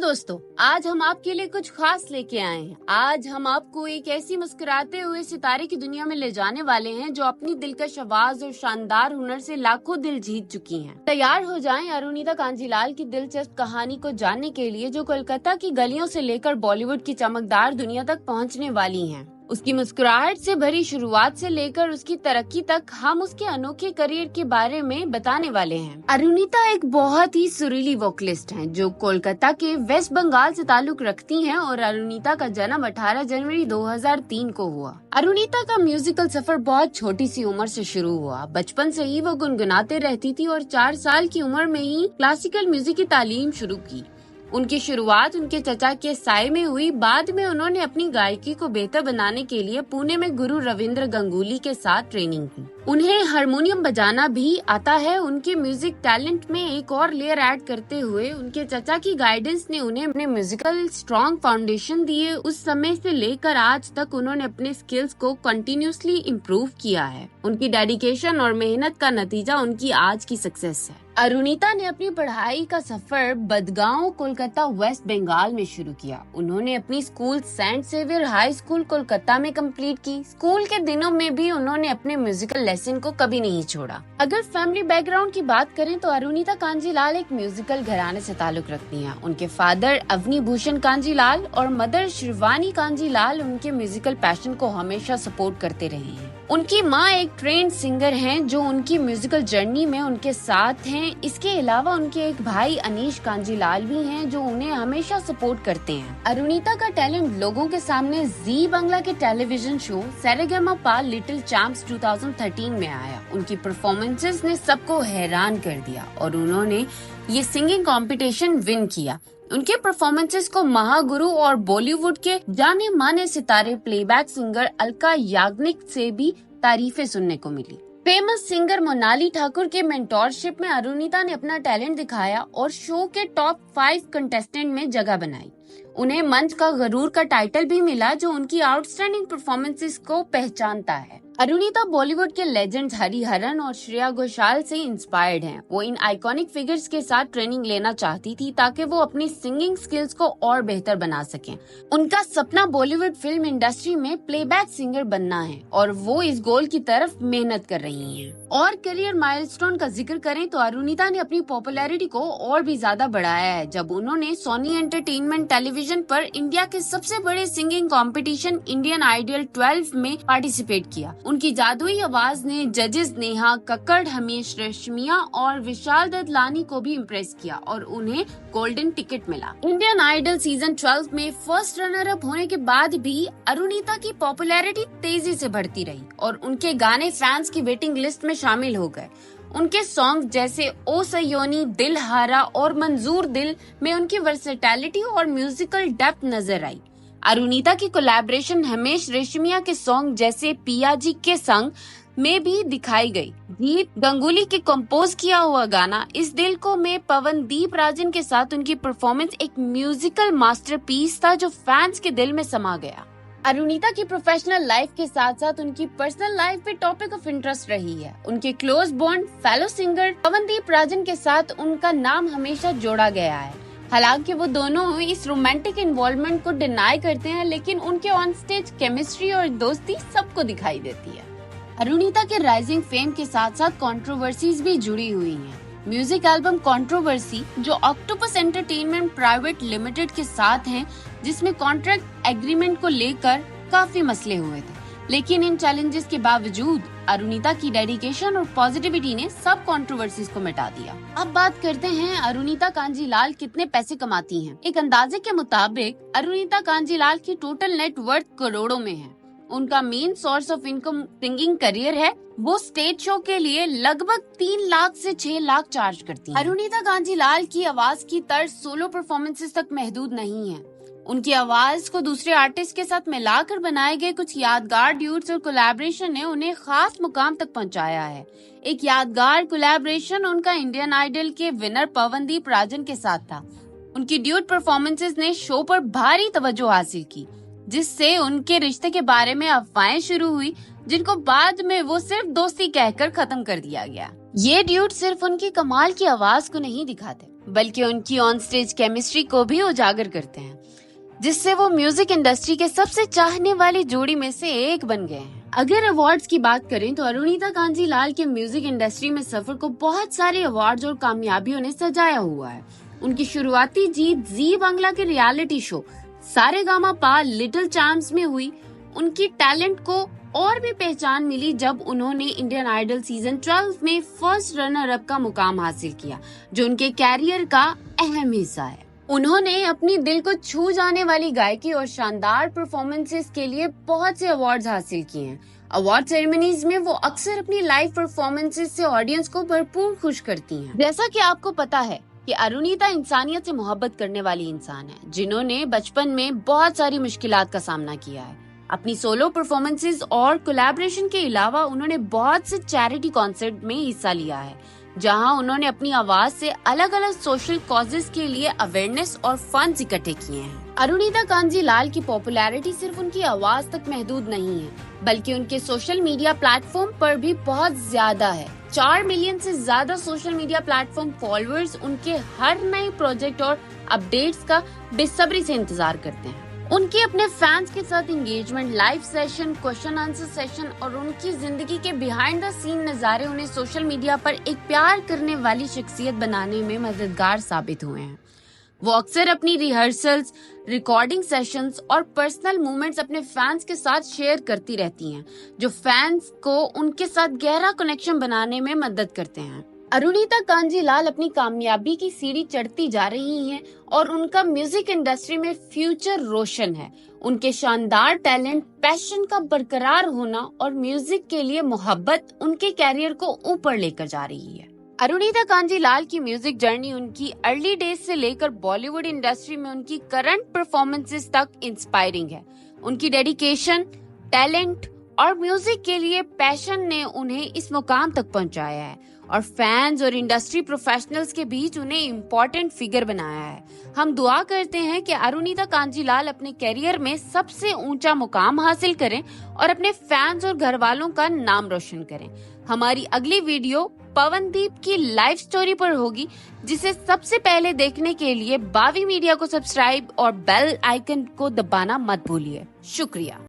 दोस्तों, आज हम आपके लिए कुछ खास लेके आए हैं। आज हम आपको एक ऐसी मुस्कुराते हुए सितारे की दुनिया में ले जाने वाले हैं जो अपनी दिलकश आवाज और शानदार हुनर से लाखों दिल जीत चुकी हैं। तैयार हो जाएं अरुणिता कांजीलाल की दिलचस्प कहानी को जानने के लिए, जो कोलकाता की गलियों से लेकर बॉलीवुड की चमकदार दुनिया तक पहुँचने वाली है। उसकी मुस्कुराहट से भरी शुरुआत से लेकर उसकी तरक्की तक हम उसके अनोखे करियर के बारे में बताने वाले हैं। अरुणिता एक बहुत ही सुरीली वोकलिस्ट हैं, जो कोलकाता के वेस्ट बंगाल से ताल्लुक रखती हैं और अरुणिता का जन्म 18 जनवरी 2003 को हुआ। अरुणिता का म्यूजिकल सफर बहुत छोटी सी उम्र से शुरू हुआ। बचपन से ही वो गुनगुनाते रहती थी और 4 साल की उम्र में ही क्लासिकल म्यूजिक की तालीम शुरू की। उनकी शुरुआत उनके चचा के साय में हुई। बाद में उन्होंने अपनी गायकी को बेहतर बनाने के लिए पुणे में गुरु रविंद्र गंगुली के साथ ट्रेनिंग की। उन्हें हारमोनियम बजाना भी आता है। उनके म्यूजिक टैलेंट में एक और लेयर ऐड करते हुए उनके चचा की गाइडेंस ने उन्हें अपने म्यूजिकल स्ट्रॉन्ग फाउंडेशन दिए। उस समय से लेकर आज तक उन्होंने अपने स्किल्स को कंटिन्यूसली इम्प्रूव किया है। उनकी डेडिकेशन और मेहनत का नतीजा उनकी आज की सक्सेस है। अरुणिता ने अपनी पढ़ाई का सफर बदगांव कोलकाता वेस्ट बंगाल में शुरू किया। उन्होंने अपनी school Saint Saviour High School Kolkata में कंप्लीट की। स्कूल के दिनों में भी उन्होंने अपने म्यूजिकल लेसन को कभी नहीं छोड़ा। अगर फैमिली बैकग्राउंड की बात करें तो अरुणिता कांजीलाल एक म्यूजिकल घराने से ताल्लुक रखती हैं। उनके फादर अवनी भूषण कांजीलाल और मदर शिवानी कांजीलाल उनके म्यूजिकल पैशन को हमेशा सपोर्ट करते रहे हैं। उनकी माँ एक ट्रेंड सिंगर हैं जो उनकी म्यूजिकल जर्नी में उनके साथ हैं। इसके अलावा उनके एक भाई अनीश कांजीलाल भी हैं जो उन्हें हमेशा सपोर्ट करते हैं। अरुणिता का टैलेंट लोगों के सामने जी बांग्ला के television show Sa Re Ga Ma Pa Little Champs 2013 में आया। उनकी परफॉर्मेंसेस ने सबको हैरान कर दिया और उन्होंने ये सिंगिंग कंपटीशन विन किया। उनके परफॉर्मेंसेस को महागुरु और बॉलीवुड के जाने माने सितारे प्लेबैक सिंगर अलका याग्निक से भी तारीफें सुनने को मिली। फेमस सिंगर मोनाली ठाकुर के मेंटोरशिप में अरुणिता ने अपना टैलेंट दिखाया और शो के टॉप 5 कंटेस्टेंट में जगह बनाई। उन्हें मंच का गरूर का टाइटल भी मिला, जो उनकी आउटस्टैंडिंग परफॉर्मेंसेस को पहचानता है। अरुणिता बॉलीवुड के लेजेंड्स हरिहरन और श्रेया घोषाल से इंस्पायर्ड हैं। वो इन आइकॉनिक फिगर्स के साथ ट्रेनिंग लेना चाहती थी ताकि वो अपनी सिंगिंग स्किल्स को और बेहतर बना सकें। उनका सपना बॉलीवुड फिल्म इंडस्ट्री में प्लेबैक सिंगर बनना है और वो इस गोल की तरफ मेहनत कर रही हैं। और करियर माइलस्टोन का जिक्र करें तो अरुणिता ने अपनी पॉपुलैरिटी को और भी ज्यादा बढ़ाया है जब उन्होंने सोनी एंटरटेनमेंट टेलीविजन पर इंडिया के सबसे बड़े सिंगिंग कंपटीशन इंडियन आइडल 12 में पार्टिसिपेट किया। उनकी जादुई आवाज ने जजेस नेहा कक्कड़, हमीश रेशमिया और विशाल ददलानी को भी इम्प्रेस किया और उन्हें गोल्डन टिकट मिला। इंडियन आइडल सीजन 12 में फर्स्ट रनर अप होने के बाद भी अरुणिता की पॉपुलैरिटी तेजी से बढ़ती रही और उनके गाने फैंस की वेटिंग लिस्ट में शामिल हो गए। उनके सॉन्ग जैसे ओ सयोनी, दिल हारा और मंजूर दिल में उनकी वर्सेटैलिटी और म्यूजिकल डेप्थ नजर आई। अरुणिता की कोलैबोरेशन हमीश रेशमिया के सॉन्ग जैसे पिया जी के संग में भी दिखाई गई। दीप गंगुली के कंपोज किया हुआ गाना इस दिल को में पवनदीप राजन के साथ उनकी परफॉर्मेंस एक म्यूजिकल मास्टरपीस था जो फैंस के दिल में समा गया। अरुणिता की प्रोफेशनल लाइफ के साथ साथ उनकी पर्सनल लाइफ भी टॉपिक ऑफ इंटरेस्ट रही है। उनके close bond fellow singer Pawandeep Rajan के साथ उनका नाम हमेशा जोड़ा गया है। हालांकि वो दोनों इस रोमांटिक इन्वॉल्वमेंट को डिनाई करते हैं, लेकिन उनके ऑन स्टेज केमिस्ट्री और दोस्ती सबको दिखाई देती है। अरुणिता के राइजिंग फेम के साथ साथ कंट्रोवर्सीज भी जुड़ी हुई हैं। म्यूजिक एल्बम कंट्रोवर्सी जो ऑक्टोपस एंटरटेनमेंट प्राइवेट लिमिटेड के साथ है, जिसमें कॉन्ट्रैक्ट एग्रीमेंट को लेकर काफी मसले हुए थे, लेकिन इन चैलेंजेस के बावजूद अरुणिता की डेडिकेशन और पॉजिटिविटी ने सब कंट्रोवर्सीज को मिटा दिया। अब बात करते हैं अरुणिता कांजीलाल कितने पैसे कमाती हैं। एक अंदाजे के मुताबिक अरुणिता कांजीलाल की टोटल नेट वर्थ करोड़ों में है। उनका main source of income singing career है। वो स्टेज शो के लिए लगभग 3 लाख से 6 लाख चार्ज करती हैं। अरुणिता कांजीलाल की आवाज की तर्ज सोलो परफॉर्मेंसेस तक महदूद नहीं है। उनकी आवाज को दूसरे आर्टिस्ट के साथ मिलाकर बनाए गए कुछ यादगार ड्यूट्स और कोलैबोरेशन ने उन्हें खास मुकाम तक पहुंचाया है। एक यादगार कोलैबोरेशन उनका इंडियन आइडल के विनर पवनदीप राजन के साथ था। उनकी ड्यूट परफॉर्मेंसेस ने शो पर भारी तवज्जो हासिल की, जिससे उनके रिश्ते के बारे में अफवाहें शुरू हुई, जिनको बाद में वो सिर्फ दोस्ती कहकर खत्म कर दिया गया। ये ड्यूट सिर्फ उनकी कमाल की आवाज को नहीं दिखाते, बल्कि उनकी ऑन स्टेज केमिस्ट्री को भी उजागर करते हैं, जिससे वो म्यूजिक इंडस्ट्री के सबसे चाहने वाली जोड़ी में से एक बन गए हैं। अगर अवार्ड्स की बात करें तो अरुणिता कांजीलाल के म्यूजिक इंडस्ट्री में सफर को बहुत सारे अवार्ड्स और कामयाबियों ने सजाया हुआ है। उनकी शुरुआती जीत जी बांग्ला के reality show Sa Re Ga Ma Pa Little Champs में हुई। उनकी टैलेंट को और भी पहचान मिली जब उन्होंने इंडियन आइडल सीजन 12 में फर्स्ट रनर अप का मुकाम हासिल किया, जो उनके कैरियर का अहम हिस्सा है। उन्होंने अपनी दिल को छू जाने वाली गायकी और शानदार परफॉर्मेंसेस के लिए बहुत से अवार्ड्स हासिल किए हैं। अवार्ड सेरेमनीज में वो अक्सर अपनी लाइव परफॉर्मेंसेस से ऑडियंस को भरपूर खुश करती हैं। जैसा कि आपको पता है कि अरुणिता इंसानियत से मोहब्बत करने वाली इंसान है, जिन्होंने बचपन में बहुत सारी मुश्किलात का सामना किया है। अपनी सोलो परफॉर्मेंसेस और कोलैबोरेशन के अलावा उन्होंने बहुत से चैरिटी कॉन्सर्ट में हिस्सा लिया है, जहां उन्होंने अपनी आवाज से अलग अलग सोशल कॉजेज के लिए अवेयरनेस और फंड्स इकट्ठे किए हैं। अरुणिता कांजीलाल की पॉपुलैरिटी सिर्फ उनकी आवाज तक महदूद नहीं है, बल्कि उनके सोशल मीडिया प्लेटफॉर्म पर भी बहुत ज्यादा है। 4 मिलियन से ज्यादा सोशल मीडिया प्लेटफॉर्म फॉलोअर्स उनके हर नए प्रोजेक्ट और अपडेट्स का बेसब्री से इंतजार करते हैं। उनके अपने फैंस के साथ engagement, live session, question answer session और उनकी जिंदगी के बिहाइंड द सीन नजारे उन्हें सोशल मीडिया पर एक प्यार करने वाली शख्सियत बनाने में मददगार साबित हुए हैं। वो अक्सर अपनी रिहर्सल्स, रिकॉर्डिंग सेशंस और पर्सनल मोमेंट्स अपने फैंस के साथ शेयर करती रहती हैं, जो फैंस को उनके साथ गहरा कनेक्शन बनाने में मदद करते हैं। अरुणिता कांजीलाल अपनी कामयाबी की सीढ़ी चढ़ती जा रही हैं और उनका म्यूजिक इंडस्ट्री में फ्यूचर रोशन है। उनके शानदार टैलेंट, पैशन का बरकरार होना और म्यूजिक के लिए मोहब्बत उनके कैरियर को ऊपर लेकर जा रही है। अरुणिता कांजीलाल की म्यूजिक जर्नी उनकी अर्ली डेज से लेकर बॉलीवुड इंडस्ट्री में उनकी करंट परफॉर्मेंसेस तक इंस्पायरिंग है। उनकी डेडिकेशन, टैलेंट और म्यूजिक के लिए पैशन ने उन्हें इस मुकाम तक पहुंचाया है और फैंस और इंडस्ट्री प्रोफेशनल्स के बीच उन्हें इम्पोर्टेंट फिगर बनाया है। हम दुआ करते हैं कि अरुणिता कांजीलाल अपने करियर में सबसे ऊंचा मुकाम हासिल करें और अपने फैंस और घर वालों का नाम रोशन करें। हमारी अगली वीडियो पवनदीप की लाइफ स्टोरी पर होगी, जिसे सबसे पहले देखने के लिए बावी मीडिया को सब्सक्राइब और बेल आइकन को दबाना मत भूलिए। शुक्रिया।